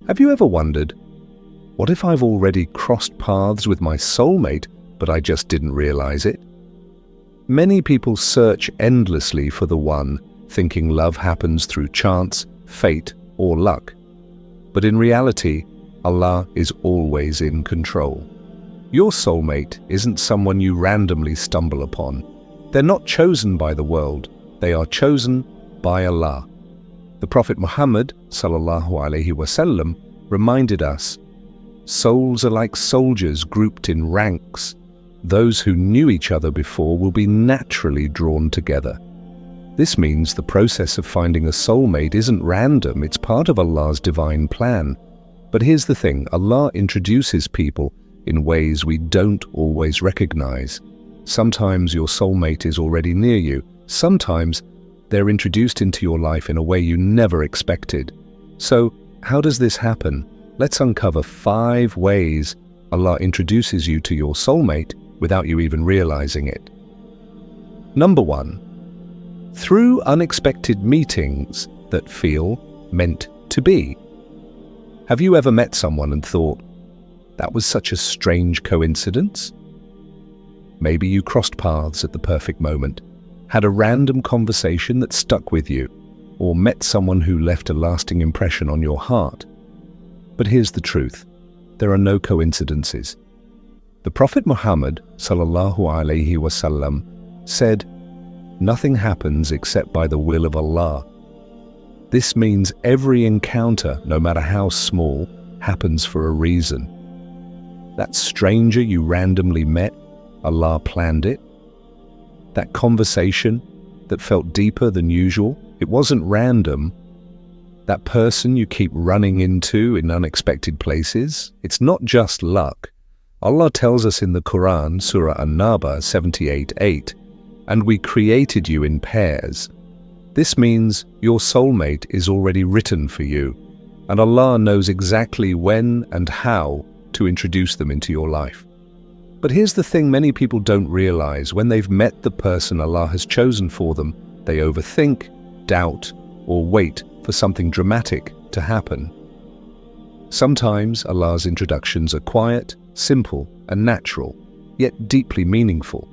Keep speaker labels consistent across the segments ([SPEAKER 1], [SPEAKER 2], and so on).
[SPEAKER 1] Have you ever wondered, what if I've already crossed paths with my soulmate, but I just didn't realize it? Many people search endlessly for the one, thinking love happens through chance, fate, or luck. But in reality, Allah is always in control. Your soulmate isn't someone you randomly stumble upon. They're not chosen by the world, they are chosen by Allah. The Prophet Muhammad ﷺ reminded us, souls are like soldiers grouped in ranks. Those who knew each other before will be naturally drawn together. This means the process of finding a soulmate isn't random, it's part of Allah's divine plan. But here's the thing, Allah introduces people in ways we don't always recognize. Sometimes your soulmate is already near you. Sometimes they're introduced into your life in a way you never expected. So, how does this happen? Let's uncover 5 ways Allah introduces you to your soulmate without you even realizing it. Number 1. Through unexpected meetings that feel meant to be. Have you ever met someone and thought, that was such a strange coincidence? Maybe you crossed paths at the perfect moment, had a random conversation that stuck with you, or met someone who left a lasting impression on your heart. But here's the truth, there are no coincidences. The Prophet Muhammad ﷺ said, nothing happens except by the will of Allah. This means every encounter, no matter how small, happens for a reason. That stranger you randomly met, Allah planned it. That conversation that felt deeper than usual, it wasn't random. That person you keep running into in unexpected places, it's not just luck. Allah tells us in the Quran, Surah An-Naba 78:8, and we created you in pairs. This means your soulmate is already written for you, and Allah knows exactly when and how to introduce them into your life. But here's the thing many people don't realize, when they've met the person Allah has chosen for them, they overthink, doubt, or wait for something dramatic to happen. Sometimes Allah's introductions are quiet, simple, and natural, yet deeply meaningful.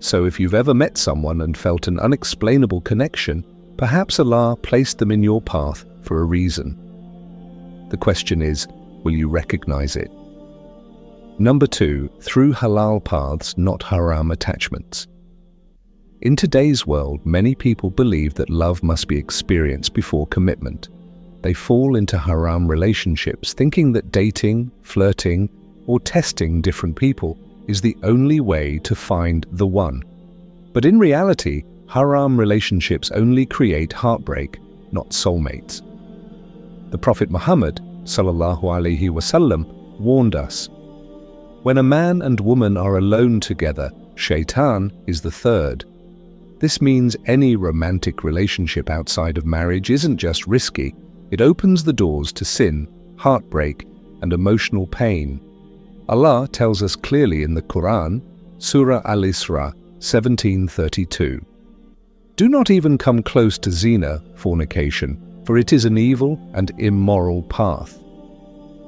[SPEAKER 1] So if you've ever met someone and felt an unexplainable connection, perhaps Allah placed them in your path for a reason. The question is, will you recognize it? Number 2, through halal paths, not haram attachments. In today's world, many people believe that love must be experienced before commitment. They fall into haram relationships, thinking that dating, flirting, or testing different people is the only way to find the one. But in reality, haram relationships only create heartbreak, not soulmates. The Prophet Muhammad ﷺ warned us, when a man and woman are alone together, shaitan is the third. This means any romantic relationship outside of marriage isn't just risky, it opens the doors to sin, heartbreak, and emotional pain. Allah tells us clearly in the Quran, Surah Al-Isra 17:32, do not even come close to zina, fornication, for it is an evil and immoral path.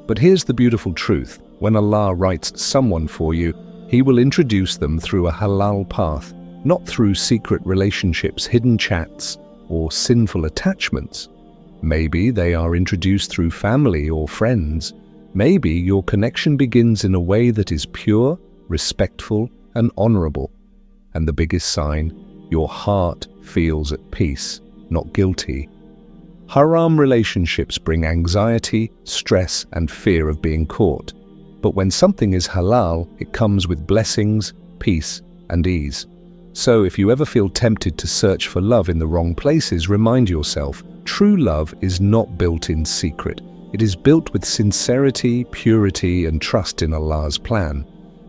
[SPEAKER 1] But here's the beautiful truth, when Allah writes someone for you, He will introduce them through a halal path, not through secret relationships, hidden chats, or sinful attachments. Maybe they are introduced through family or friends. Maybe your connection begins in a way that is pure, respectful, and honorable. And the biggest sign, your heart feels at peace, not guilty. Haram relationships bring anxiety, stress, and fear of being caught. But when something is halal, it comes with blessings, peace, and ease. So if you ever feel tempted to search for love in the wrong places, remind yourself, true love is not built in secret. It is built with sincerity, purity, and trust in Allah's plan.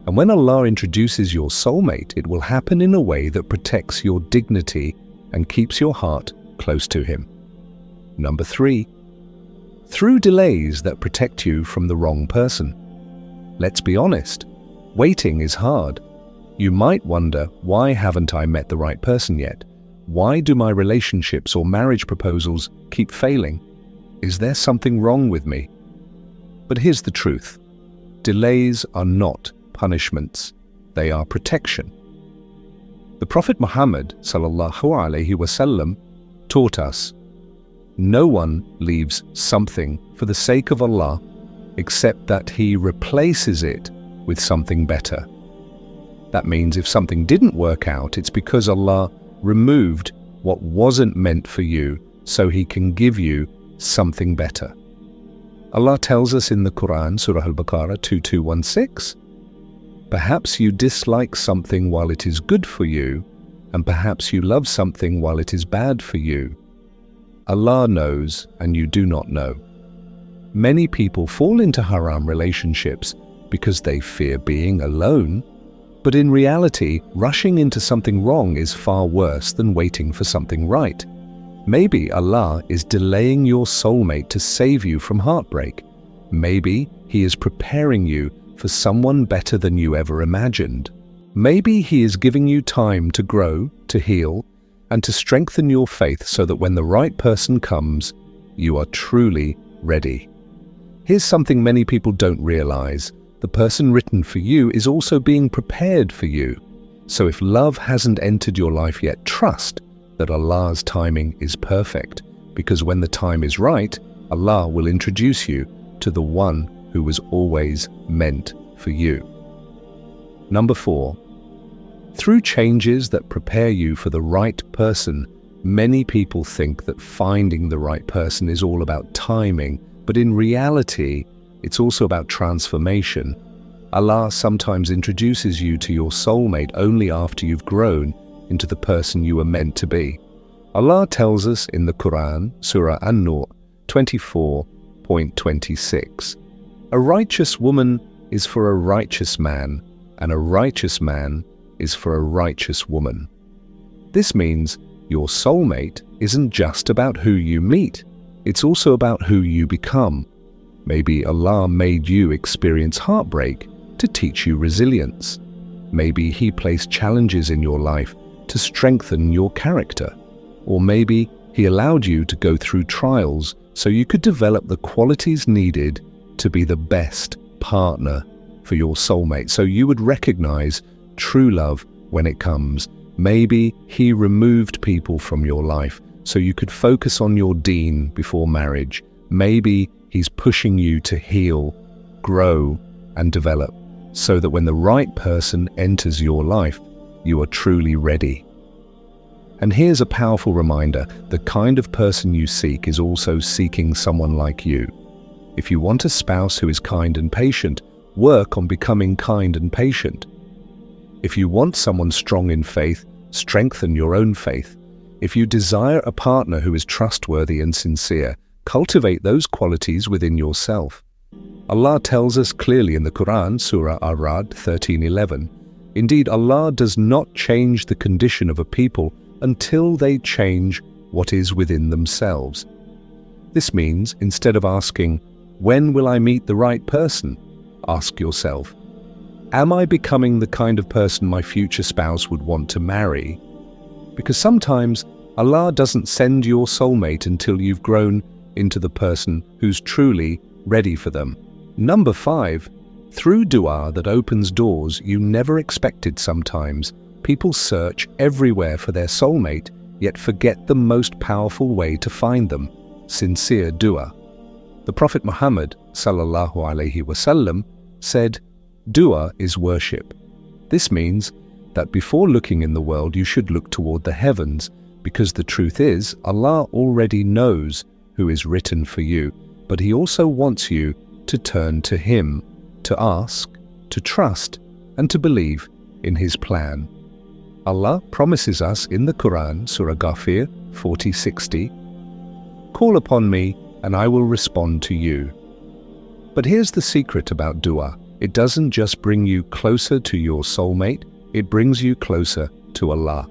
[SPEAKER 1] And when Allah introduces your soulmate, it will happen in a way that protects your dignity and keeps your heart close to Him. Number 3, through delays that protect you from the wrong person. Let's be honest, waiting is hard. You might wonder, why haven't I met the right person yet? Why do my relationships or marriage proposals keep failing? Is there something wrong with me? But here's the truth. Delays are not punishments. They are protection. The Prophet Muhammad ﷺ taught us, no one leaves something for the sake of Allah except that he replaces it with something better. That means if something didn't work out, it's because Allah removed what wasn't meant for you so he can give you something better. Allah tells us in the Quran, Surah Al-Baqarah 2216, perhaps you dislike something while it is good for you, and perhaps you love something while it is bad for you. Allah knows and you do not know. Many people fall into haram relationships because they fear being alone, but in reality, rushing into something wrong is far worse than waiting for something right. Maybe Allah is delaying your soulmate to save you from heartbreak. Maybe He is preparing you for someone better than you ever imagined. Maybe He is giving you time to grow, to heal, and to strengthen your faith so that when the right person comes, you are truly ready. Here's something many people don't realize. The person written for you is also being prepared for you. So if love hasn't entered your life yet, trust that Allah's timing is perfect, because when the time is right, Allah will introduce you to the one who was always meant for you. Number 4. Through changes that prepare you for the right person, many people think that finding the right person is all about timing, but in reality, it's also about transformation. Allah sometimes introduces you to your soulmate only after you've grown into the person you were meant to be. Allah tells us in the Quran, Surah An-Nur 24.26, a righteous woman is for a righteous man, and a righteous man is for a righteous woman. This means your soulmate isn't just about who you meet, it's also about who you become. Maybe Allah made you experience heartbreak to teach you resilience. Maybe He placed challenges in your life to strengthen your character. Or maybe He allowed you to go through trials so you could develop the qualities needed to be the best partner for your soulmate, so you would recognize true love when it comes. Maybe He removed people from your life so you could focus on your deen before marriage. Maybe He's pushing you to heal, grow, and develop, so that when the right person enters your life, you are truly ready. And here's a powerful reminder, the kind of person you seek is also seeking someone like you. If you want a spouse who is kind and patient, work on becoming kind and patient. If you want someone strong in faith, strengthen your own faith. If you desire a partner who is trustworthy and sincere, cultivate those qualities within yourself. Allah tells us clearly in the Quran, Surah Ar-Ra'd 13:11, indeed Allah does not change the condition of a people until they change what is within themselves. This means, instead of asking, when will I meet the right person? Ask yourself, am I becoming the kind of person my future spouse would want to marry? Because sometimes Allah doesn't send your soulmate until you've grown into the person who's truly ready for them. Number 5, through dua that opens doors you never expected sometimes, people search everywhere for their soulmate, yet forget the most powerful way to find them, sincere dua. The Prophet Muhammad ﷺ said, dua is worship. This means that before looking in the world you should look toward the heavens, because the truth is Allah already knows who is written for you, but He also wants you to turn to Him, to ask, to trust, and to believe in His plan. Allah promises us in the Quran, Surah Ghafir 40:60, call upon me and I will respond to you. But here's the secret about dua. It doesn't just bring you closer to your soulmate, it brings you closer to Allah.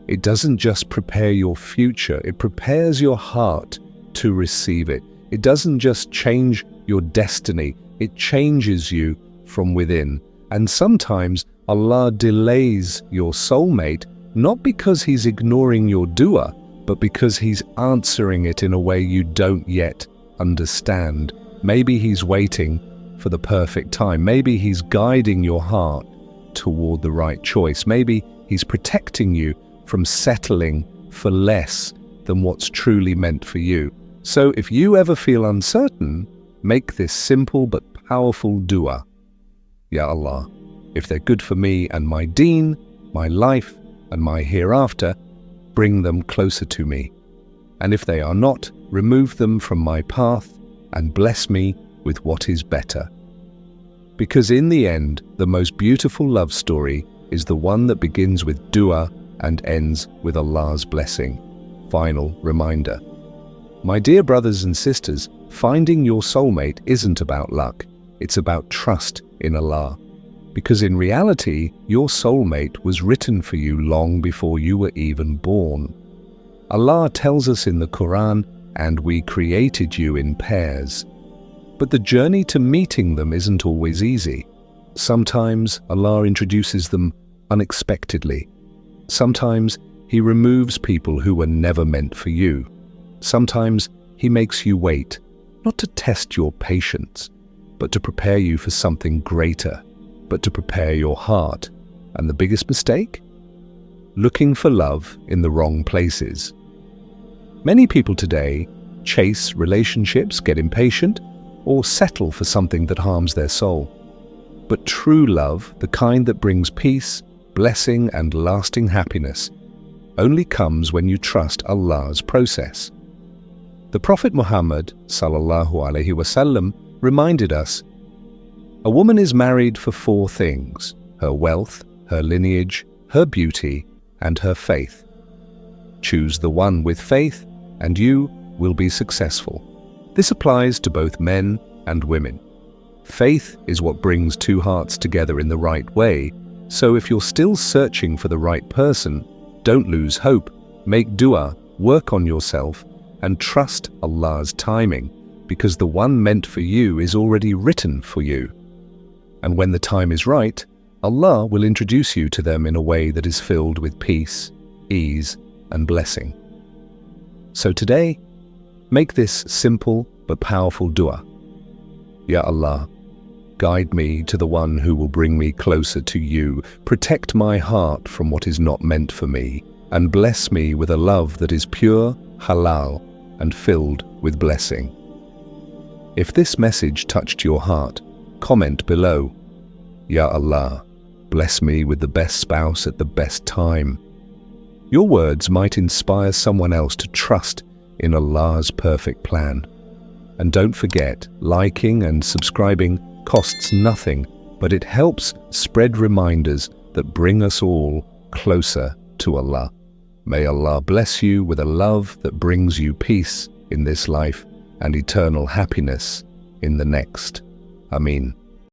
[SPEAKER 1] It doesn't just prepare your future, it prepares your heart to receive it. It doesn't just change your destiny, it changes you from within. And sometimes Allah delays your soulmate, not because He's ignoring your dua, but because He's answering it in a way you don't yet understand. Maybe He's waiting for the perfect time. Maybe He's guiding your heart toward the right choice. Maybe He's protecting you from settling for less than what's truly meant for you. So if you ever feel uncertain, make this simple but powerful dua. Ya Allah, if they're good for me and my deen, my life and my hereafter, bring them closer to me. And if they are not, remove them from my path and bless me with what is better. Because in the end, the most beautiful love story is the one that begins with dua and ends with Allah's blessing. Final reminder. My dear brothers and sisters, finding your soulmate isn't about luck. It's about trust in Allah. Because in reality, your soulmate was written for you long before you were even born. Allah tells us in the Quran, "And we created you in pairs." But the journey to meeting them isn't always easy. Sometimes Allah introduces them unexpectedly. Sometimes He removes people who were never meant for you. Sometimes He makes you wait, not to test your patience, but to prepare you for something greater, but to prepare your heart. And the biggest mistake? Looking for love in the wrong places. Many people today chase relationships, get impatient, or settle for something that harms their soul. But true love, the kind that brings peace, blessing, and lasting happiness, only comes when you trust Allah's process. The Prophet Muhammad ﷺ reminded us, a woman is married for 4 things: her wealth, her lineage, her beauty, and her faith. Choose the one with faith, and you will be successful. This applies to both men and women. Faith is what brings 2 hearts together in the right way, so if you're still searching for the right person, don't lose hope. Make dua, work on yourself, and trust Allah's timing, because the one meant for you is already written for you. And when the time is right, Allah will introduce you to them in a way that is filled with peace, ease, and blessing. So today, make this simple but powerful dua. Ya Allah, guide me to the one who will bring me closer to you, protect my heart from what is not meant for me, and bless me with a love that is pure, halal, and filled with blessing. If this message touched your heart, comment below. Ya Allah, bless me with the best spouse at the best time. Your words might inspire someone else to trust in Allah's perfect plan. And don't forget, liking and subscribing costs nothing, but it helps spread reminders that bring us all closer to Allah. May Allah bless you with a love that brings you peace in this life and eternal happiness in the next. Ameen.